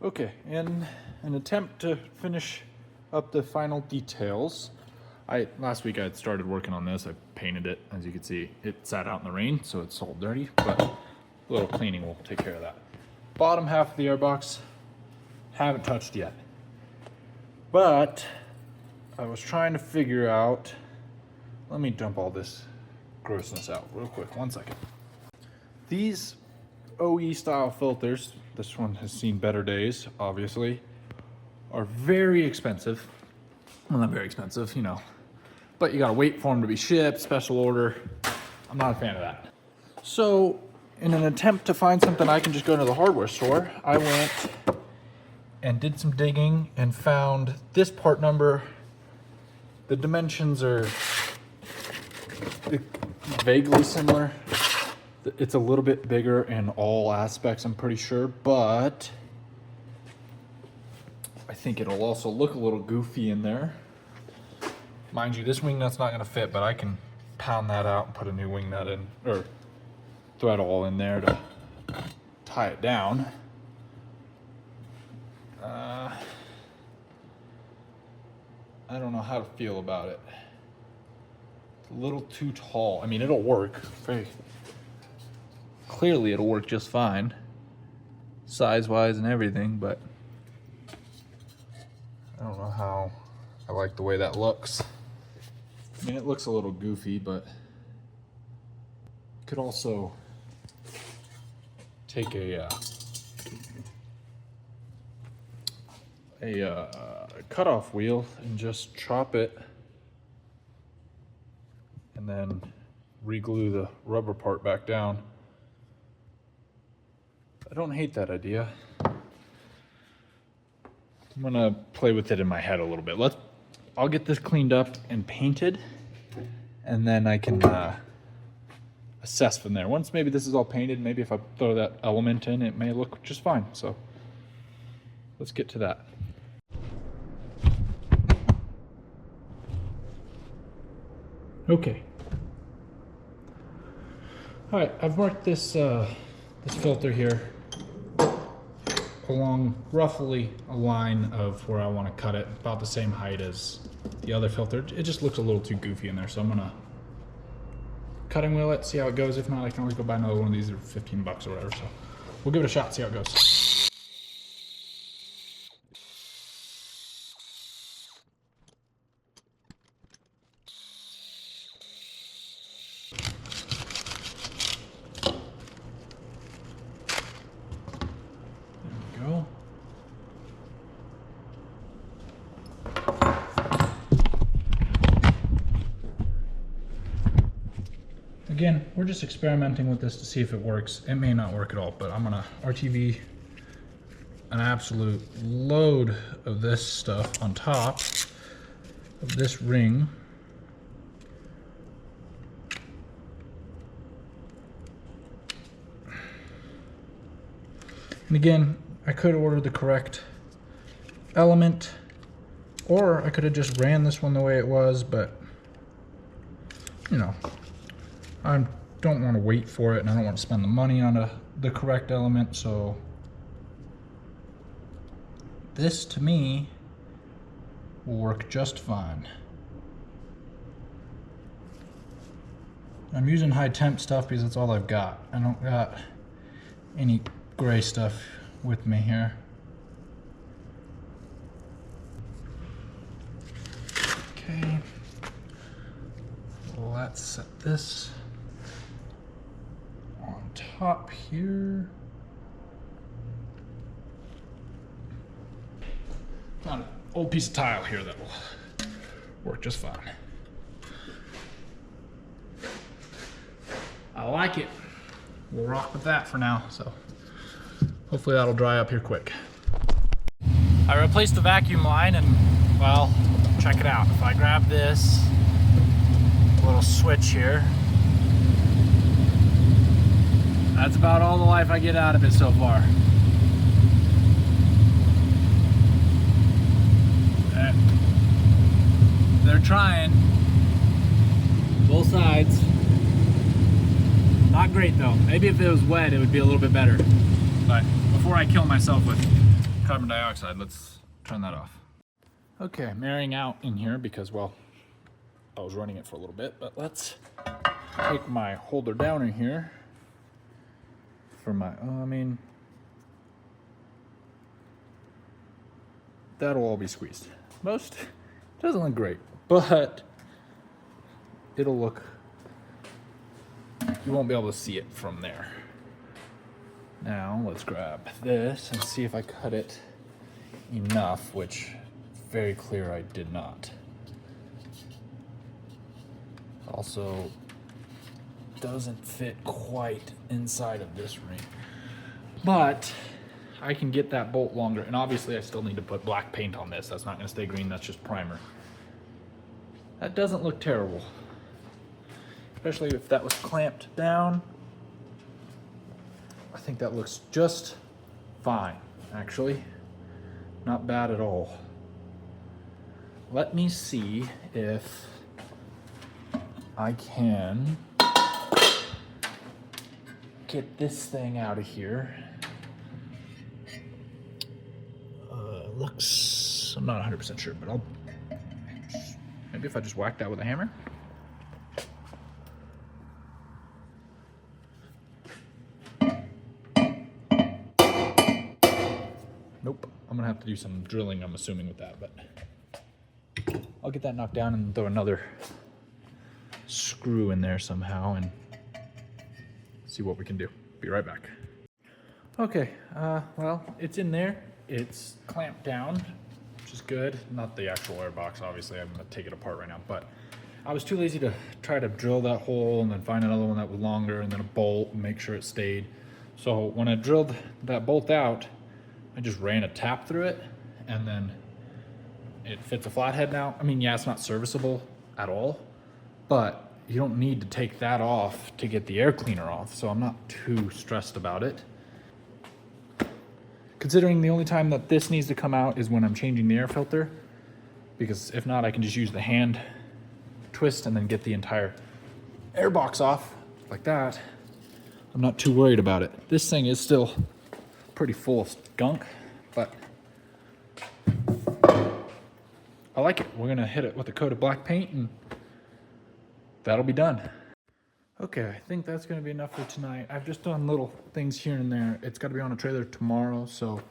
Okay, in an attempt to finish up the final details, last week I had started working on this. I painted it. As you can see, it sat out in the rain, so it's all dirty, but a little cleaning will take care of that. Bottom half of the airbox, haven't touched yet. But I was trying to figure out, let me dump all this grossness out real quick, 1 second. These OE style filters, this one has seen better days, obviously, are very expensive. Well, not very expensive, you know, but you gotta wait for them to be shipped, special order. I'm not a fan of that. So in an attempt to find something I can just go to the hardware store, I went and did some digging and found this part number. The dimensions are vaguely similar. It's a little bit bigger in all aspects, I'm pretty sure, but I think it'll also look a little goofy in there. Mind you, this wing nut's not gonna fit, but I can pound that out and put a new wing nut in, or thread all in there to tie it down. I don't know how to feel about it. It's a little too tall. I mean, it'll work. Clearly it'll work just fine, size-wise and everything, but I don't know how I like the way that looks. I mean, it looks a little goofy, but could also take a cutoff wheel and just chop it and then re-glue the rubber part back down. I don't hate that idea. I'm gonna play with it in my head a little bit. I'll get this cleaned up and painted, and then I can assess from there. Once maybe this is all painted, maybe if I throw that element in, it may look just fine. So let's get to that. Okay. All right, I've marked this this filter here along roughly a line of where I want to cut it, about the same height as the other filter. It just looks a little too goofy in there, so I'm gonna cutting wheel it, see how it goes. If not, I can always go buy another one of these. They're 15 bucks or whatever, so we'll give it a shot, see how it goes. Go. Again, we're just experimenting with this to see if it works. It may not work at all, but I'm gonna RTV an absolute load of this stuff on top of this ring. And again, I could order the correct element, or I could have just ran this one the way it was, but you know, I don't want to wait for it and I don't want to spend the money on the correct element, so this to me will work just fine. I'm using high temp stuff because that's all I've got. I don't got any gray stuff with me here. Okay, let's set this on top here. Found an old piece of tile here that will work just fine. I like it. We'll rock with that for now, so hopefully that'll dry up here quick. I replaced the vacuum line and, well, check it out. If I grab this little switch here, that's about all the life I get out of it so far. They're trying, both sides. Not great though. Maybe if it was wet, it would be a little bit better. But before I kill myself with carbon dioxide. Let's turn that off. Okay, I'm airing out in here because, well, I was running it for a little bit, but let's take my holder down in here for my, that'll all be squeezed. Most doesn't look great, but it'll look, you won't be able to see it from there. Now let's grab this and see if I cut it enough, which very clear I did not. Also doesn't fit quite inside of this ring, but I can get that bolt longer, and obviously I still need to put black paint on this. That's not going to stay green, that's just primer. That doesn't look terrible, especially if that was clamped down. I think that looks just fine, actually. Not bad at all. Let me see if I can get this thing out of here. Looks, I'm not 100% sure, but maybe if I just whack that with a hammer. Nope, I'm gonna have to do some drilling, I'm assuming, with that, but I'll get that knocked down and throw another screw in there somehow and see what we can do. Be right back. Okay, well, it's in there. It's clamped down, which is good. Not the actual air box, obviously. I'm gonna take it apart right now, but I was too lazy to try to drill that hole and then find another one that was longer and then a bolt and make sure it stayed. So when I drilled that bolt out, I just ran a tap through it and then it fits a flathead now. I mean, yeah, it's not serviceable at all, but you don't need to take that off to get the air cleaner off, so I'm not too stressed about it. Considering the only time that this needs to come out is when I'm changing the air filter, because if not, I can just use the hand twist and then get the entire air box off like that. I'm not too worried about it. This thing is still pretty full of gunk, but I like it. We're gonna hit it with a coat of black paint and that'll be done. Okay, I think that's gonna be enough for tonight. I've just done little things here and there. It's gotta be on a trailer tomorrow, so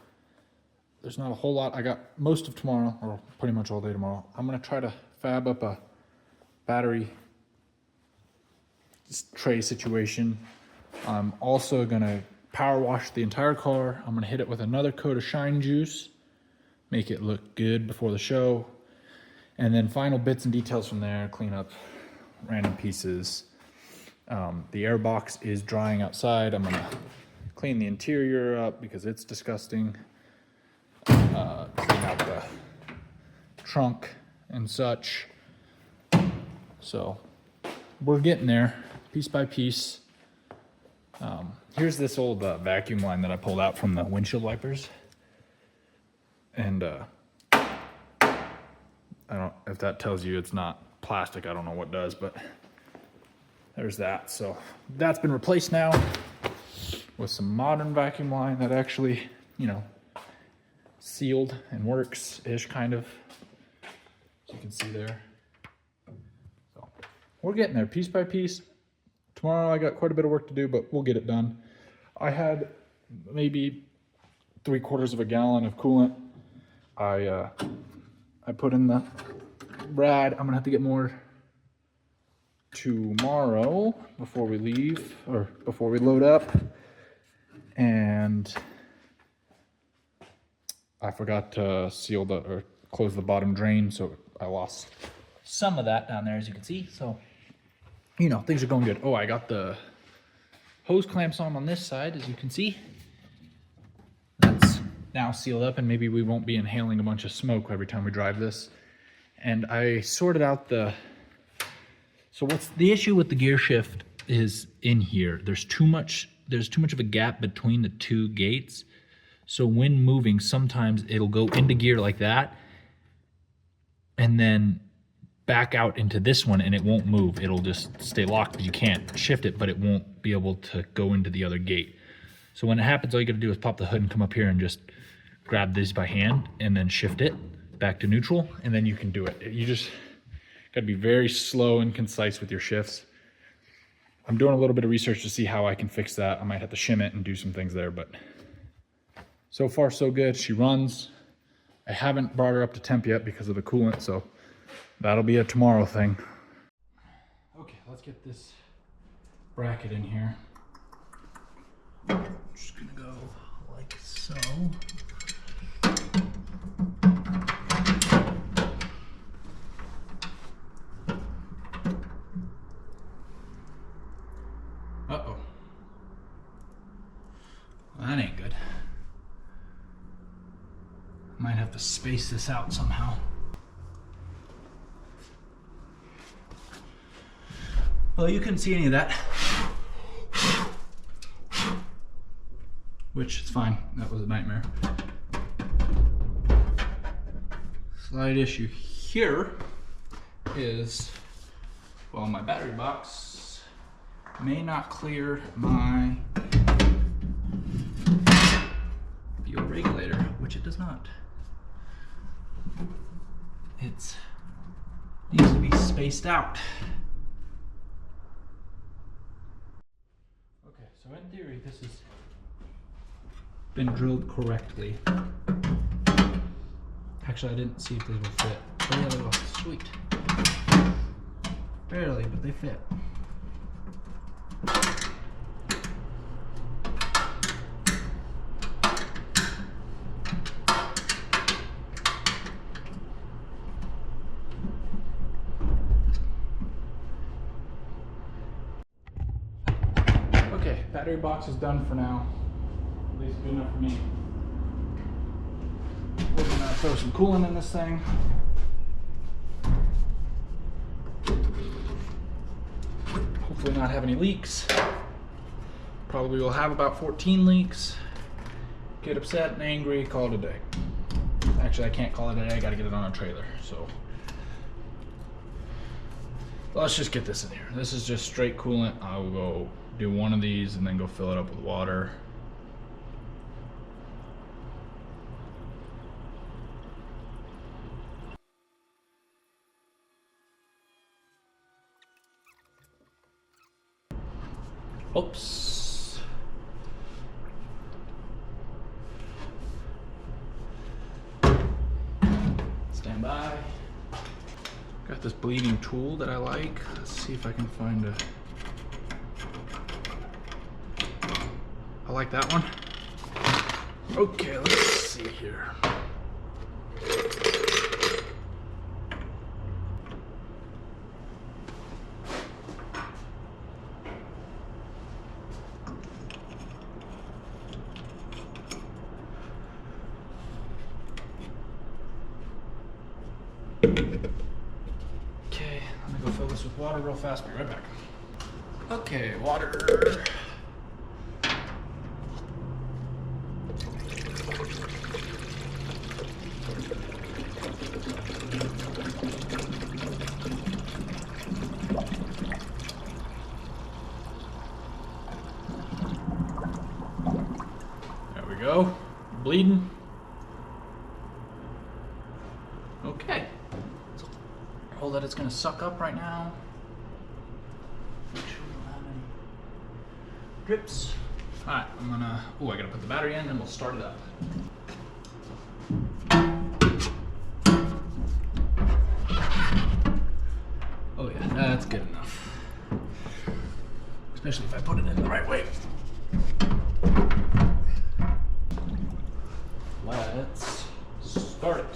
there's not a whole lot. I got most of tomorrow, or pretty much all day tomorrow. I'm gonna try to fab up a battery tray situation. I'm also gonna power wash the entire car. I'm gonna hit it with another coat of shine juice, make it look good before the show. And then final bits and details from there, clean up random pieces. The air box is drying outside. I'm gonna clean the interior up because it's disgusting. Clean out the trunk and such. So we're getting there piece by piece. Here's this old vacuum line that I pulled out from the windshield wipers. And I don't, if that tells you it's not plastic, I don't know what does, but there's that. So that's been replaced now with some modern vacuum line that actually, you know, sealed and works-ish kind of, as you can see there. So we're getting there piece by piece. Tomorrow I got quite a bit of work to do, but we'll get it done. I had maybe 3/4 of a gallon of coolant. I put in the rad. I'm gonna have to get more tomorrow before we leave, or before we load up. And I forgot to seal the, or close the bottom drain, so I lost some of that down there, as you can see. So, you know, things are going good. Oh, I got the hose clamps on this side, as you can see. That's now sealed up, and maybe we won't be inhaling a bunch of smoke every time we drive this. And I sorted out the, so what's the issue with the gear shift is in here. There's too much of a gap between the two gates. So when moving, sometimes it'll go into gear like that and then back out into this one, and it won't move. It'll just stay locked, because you can't shift it, but it won't be able to go into the other gate. So when it happens, all you gotta do is pop the hood and come up here and just grab these by hand and then shift it back to neutral, and then you can do it. You just gotta be very slow and concise with your shifts. I'm doing a little bit of research to see how I can fix that. I might have to shim it and do some things there, but so far so good. She runs. I haven't brought her up to temp yet because of the coolant, so that'll be a tomorrow thing. Okay, let's get this bracket in here. I'm just gonna go like so. Uh-oh. Well, that ain't good. Might have to space this out somehow. Well, you couldn't see any of that. Which is fine, that was a nightmare. Slight issue here is, well, my battery box may not clear my fuel regulator, which it does not. It needs to be spaced out. Okay, so in theory, this has been drilled correctly. Actually, I didn't see if these will fit. Oh yeah, they will. Sweet. Barely, but they fit. Okay, battery box is done for now. At least good enough for me. We're gonna throw some coolant in this thing. Hopefully not have any leaks. Probably will have about 14 leaks. Get upset and angry, call it a day. Actually, I can't call it a day, I gotta get it on a trailer, so. Let's just get this in here. This is just straight coolant. I will go do one of these and then go fill it up with water. Oops. Stand by. Got this bleeding tool that I like. Let's see if I can find a... I like that one. Okay, let's see here. Okay, let me go fill this with water real fast, be right back. Okay, water. There we go, bleeding. Okay, hold that it's gonna suck up right now. Make sure we don't have any drips. All right, I'm gonna, oh, I gotta put the battery in and we'll start it up. Oh yeah, that's good enough. Especially if I put it in the right way. Let's start it.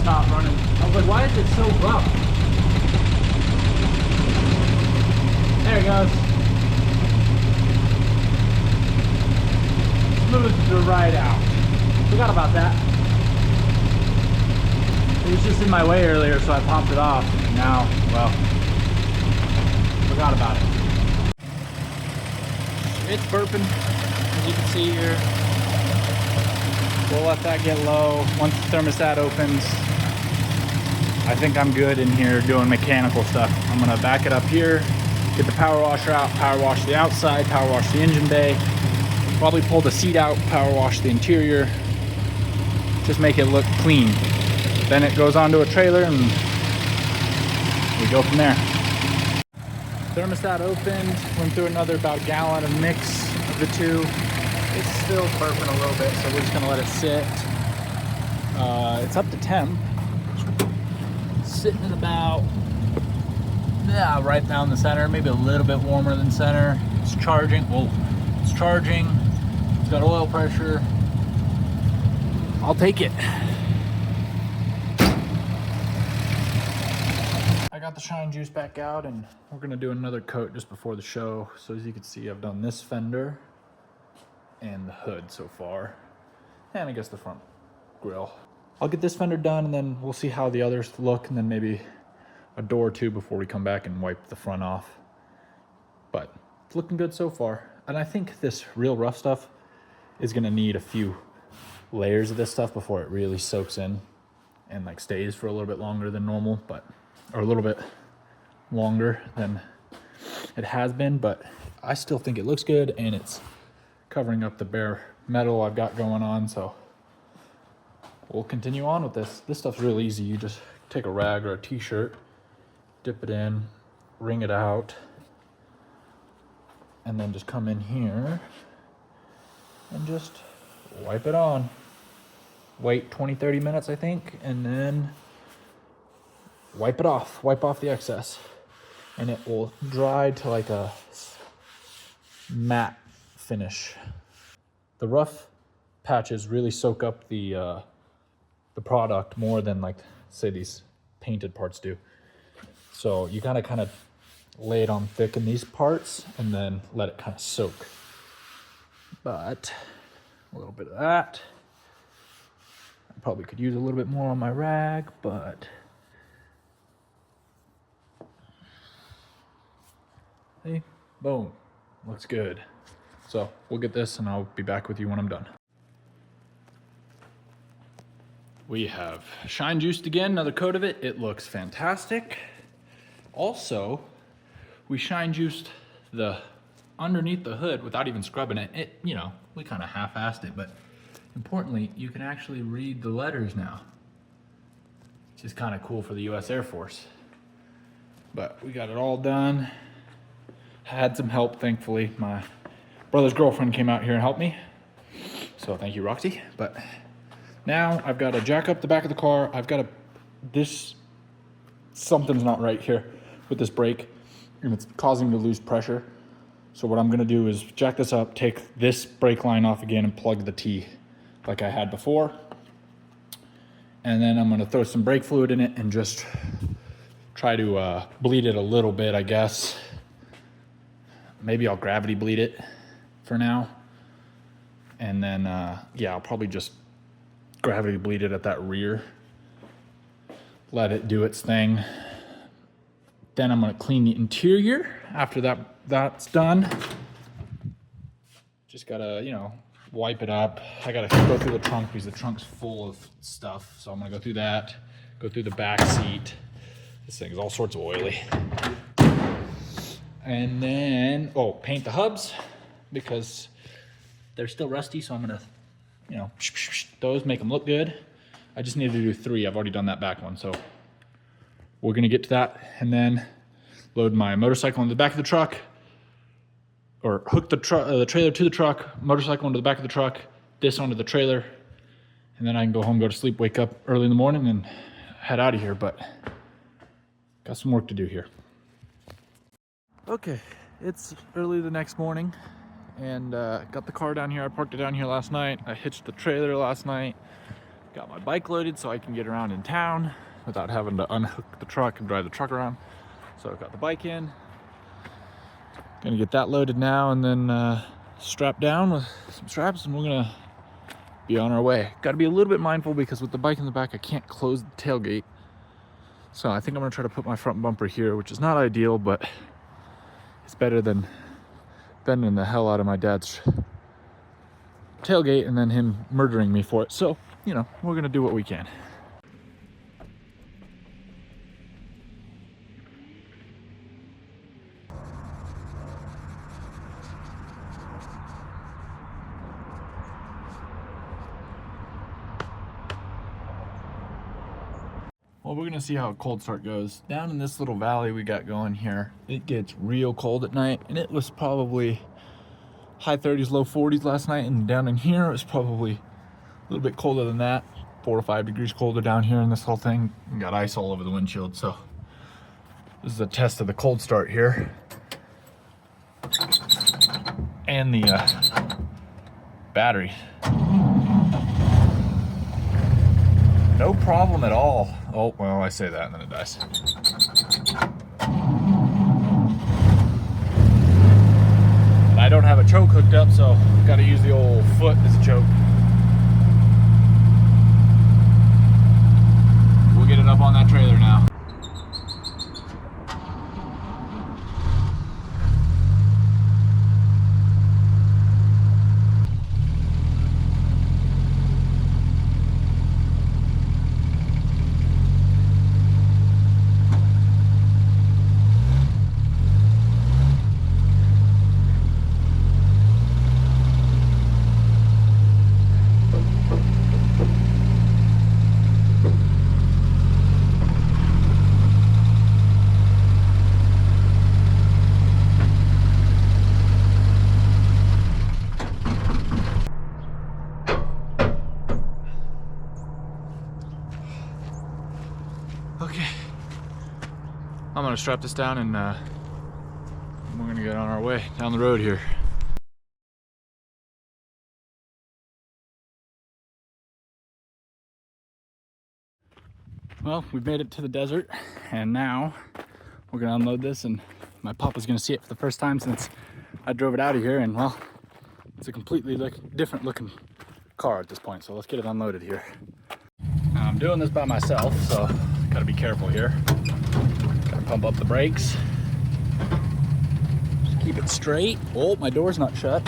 Not running. I was like, why is it so rough? There it goes. Smooth the ride out. Forgot about that. It was just in my way earlier, so I popped it off. Now, well, Forgot about it. It's burping, as you can see here. We'll let that get low. Once the thermostat opens, I think I'm good in here doing mechanical stuff. I'm gonna back it up here, get the power washer out, power wash the outside, power wash the engine bay, probably pull the seat out, power wash the interior, just make it look clean. Then it goes onto a trailer and we go from there. Thermostat opened, went through another about gallon of mix of the two. It's still burping a little bit, so we're just gonna let it sit. It's up to temp. Sitting at about, right down the center, maybe a little bit warmer than center. It's charging, it's charging. It's got oil pressure. I'll take it. I got the shine juice back out and we're gonna do another coat just before the show. So as you can see, I've done this fender and the hood so far, and I guess the front grille. I'll get this fender done and then we'll see how the others look, and then maybe a door or two before we come back and wipe the front off. But it's looking good so far. And I think this real rough stuff is gonna need a few layers of this stuff before it really soaks in and like stays for a little bit longer than normal, or a little bit longer than it has been, but I still think it looks good and it's covering up the bare metal I've got going on, so we'll continue on with this. This stuff's real easy. You just take a rag or a t-shirt, dip it in, wring it out, and then just come in here and just wipe it on. Wait 20-30 minutes, I think, and then wipe it off. Wipe off the excess, and it will dry to like a matte finish. The rough patches really soak up the product more than like say these painted parts do. So you gotta kind of lay it on thick in these parts and then let it kind of soak. But a little bit of that. I probably could use a little bit more on my rag, but hey, boom, looks good. So we'll get this and I'll be back with you when I'm done. We have shine juiced again, another coat of it. It looks fantastic. Also, we shine juiced the underneath the hood without even scrubbing it. We kind of half-assed it, but importantly, you can actually read the letters now, which is kind of cool for the US Air Force. But we got it all done. Had some help, thankfully. My brother's girlfriend came out here and helped me. So thank you, Roxy. But now I've got to jack up the back of the car. Something's not right here with this brake, and it's causing me to lose pressure. So what I'm gonna do is jack this up, take this brake line off again and plug the T like I had before. And then I'm gonna throw some brake fluid in it and just try to bleed it a little bit, I guess. Maybe I'll gravity bleed it for now. And then, I'll probably just gravity bleed it at that rear. Let it do its thing. Then I'm gonna clean the interior after that's done. Just gotta, wipe it up. I gotta go through the trunk because the trunk's full of stuff. So I'm gonna go through that, go through the back seat. This thing is all sorts of oily. And then, paint the hubs because they're still rusty. So I'm gonna, those, make them look good. I just need to do 3. I've already done that back one. So we're gonna get to that and then load my motorcycle into the back of the truck, or hook the trailer to the truck, motorcycle into the back of the truck, this onto the trailer, and then I can go home, go to sleep, wake up early in the morning and head out of here. But got some work to do here. Okay, it's early the next morning and got the car down here. I parked it down here last night. I hitched the trailer last night, got my bike loaded so I can get around in town without having to unhook the truck and drive the truck around. So I've got the bike in. Gonna get that loaded now and then strapped down with some straps, and we're gonna be on our way. Gotta be a little bit mindful because with the bike in the back, I can't close the tailgate. So I think I'm gonna try to put my front bumper here, which is not ideal, but It's better than bending the hell out of my dad's tailgate and then him murdering me for it. So, you know, we're gonna do what we can. Well, we're gonna see how a cold start goes. Down in this little valley we got going here, it gets real cold at night, and it was probably high 30s, low 40s last night, and down in here it was probably a little bit colder than that, 4 to 5 degrees colder down here in this whole thing. We got ice all over the windshield, so this is a test of the cold start here. And the battery. No problem at all. Oh, well, I say that and then it dies. I don't have a choke hooked up, so gotta use the old foot as a choke. We'll get it up on that trailer now. Okay, I'm gonna strap this down and we're gonna get on our way down the road here. Well, we've made it to the desert, and now we're gonna unload this, and my papa's gonna see it for the first time since I drove it out of here, and well, it's a completely different looking car at this point, so let's get it unloaded here. Now, I'm doing this by myself, so gotta be careful here. Gotta pump up the brakes. Just keep it straight. Oh, my door's not shut.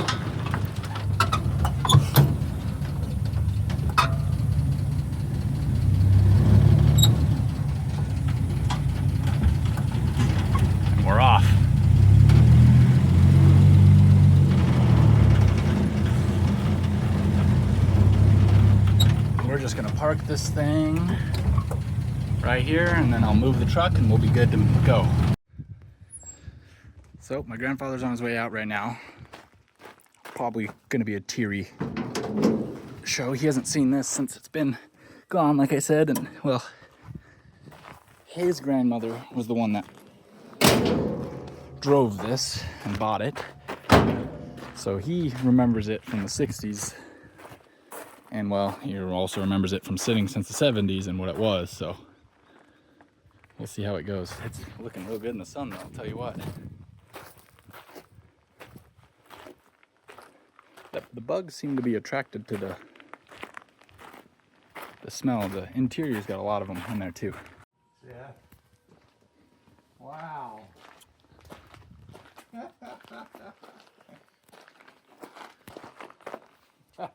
And we're off. We're just gonna park this thing right here, and then I'll move the truck and we'll be good to go. So my grandfather's on his way out right now. Probably gonna be a teary show. He hasn't seen this since it's been gone, like I said, and well, his grandmother was the one that drove this and bought it. So he remembers it from the 60s. And well, he also remembers it from sitting since the 70s and what it was, so we'll see how it goes. It's looking real good in the sun, though, I'll tell you what. The bugs seem to be attracted to the smell. The interior's got a lot of them in there, too. Yeah. Wow.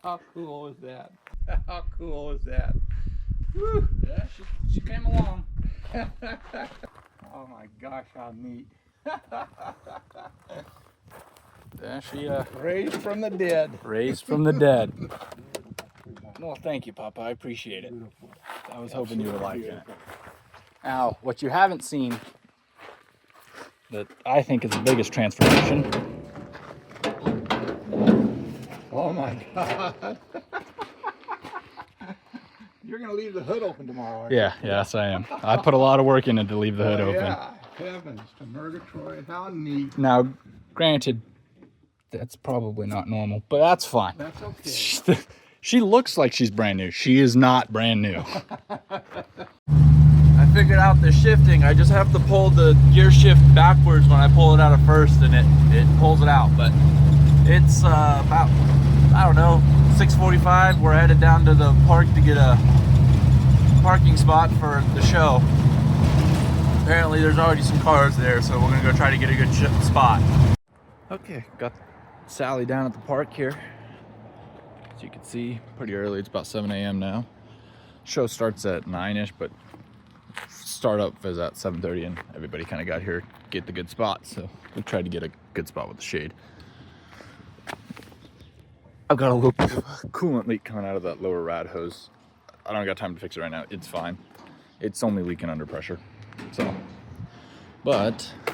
How cool is that? How cool is that? Woo. Yeah, she came along. Oh my gosh, how neat. Yeah, she Raised from the dead. raised from the dead. Well, thank you, Papa. I appreciate it. I was hoping you would like it. Now, what you haven't seen that I think is the biggest transformation. Oh my God. You're gonna leave the hood open tomorrow, aren't you? Yeah, yes, I am. I put a lot of work in it to leave the hood open. Yeah, heavens to Murgatroyd, how neat. Now, granted, that's probably not normal, but that's fine. That's okay. She looks like she's brand new. She is not brand new. I figured out the shifting. I just have to pull the gear shift backwards when I pull it out of first, and it pulls it out. But it's about, I don't know, 6:45. We're headed down to the park to get a parking spot for the show. apparently there's already some cars there, so we're gonna go try to get a good spot. Okay, got Sally down at the park here. As you can see, pretty early. It's about 7 a.m. now. Show starts at 9-ish, but startup is at 7:30, and everybody kind of got here, get the good spot. So we tried to get a good spot with the shade. I've got a little bit of a coolant leak coming out of that lower rad hose. I don't got time to fix it right now. It's fine. It's only leaking under pressure. So, but I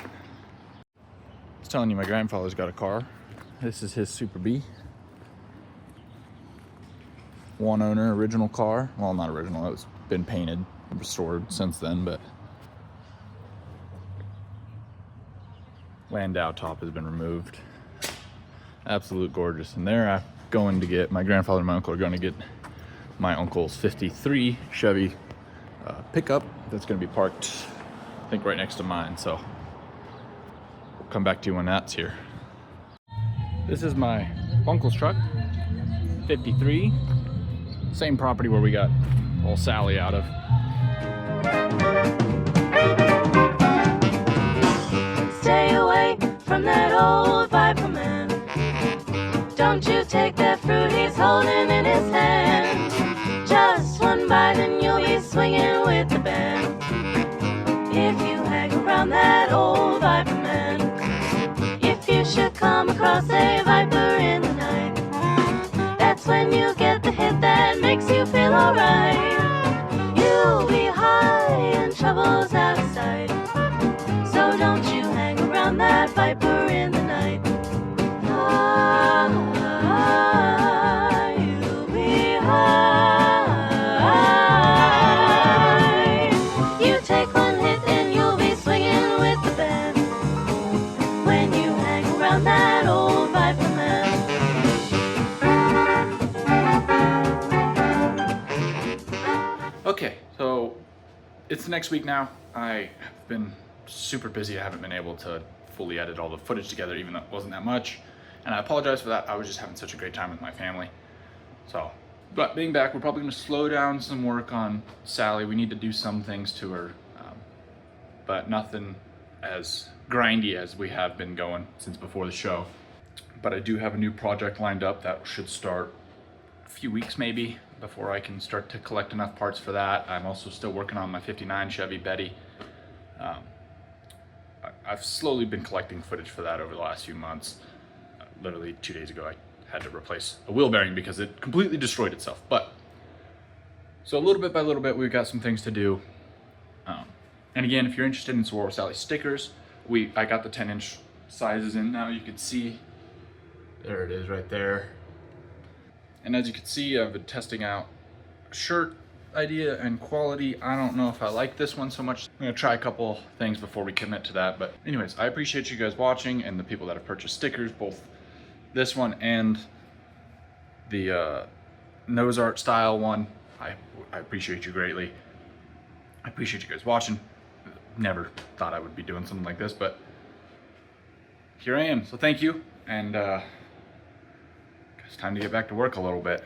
was telling you, my grandfather's got a car. This is his Super B. One owner, original car. Well, not original. It's been painted, restored since then, but Landau top has been removed. Absolute gorgeous. And there I'm going to get, my grandfather and my uncle are going to get my uncle's 53 Chevy pickup that's going to be parked, I think, right next to mine. So we'll come back to you when that's here. This is my uncle's truck, 53. Same property where we got old Sally out of. Stay away from that old Viper man. Don't you take that fruit he's holding in his hand. Just one bite and you'll be swinging with the band. If you hang around that old Viper man, if you should come across a Viper in the night, that's when you get the hit that makes you feel alright. You'll be high and trouble's out of sight, so don't you hang around that Viper in the night. You'll be high. You take one hit and you'll be swinging with the band when you hang around that old Viper man. Okay, so it's the next week now. I have been super busy. I haven't been able to fully edit all the footage together, even though it wasn't that much. And I apologize for that. I was just having such a great time with my family. So, but being back, we're probably gonna slow down some work on Sally. We need to do some things to her, but nothing as grindy as we have been going since before the show. But I do have a new project lined up that should start a few weeks maybe before I can start to collect enough parts for that. I'm also still working on my 59 Chevy Betty. I've slowly been collecting footage for that over the last few months. Literally 2 days ago, I had to replace a wheel bearing because it completely destroyed itself. But so little bit by little bit, we've got some things to do. And again, if you're interested in Saguaro Sally stickers, I got the 10-inch sizes in now. You can see, there it is right there. And as you can see, I've been testing out a shirt idea and quality. I don't know if I like this one so much. I'm gonna try a couple things before we commit to that. But anyways, I appreciate you guys watching and the people that have purchased stickers, both this one and the nose art style one. I appreciate you greatly. I appreciate you guys watching. Never thought I would be doing something like this, but here I am. So thank you, and it's time to get back to work a little bit.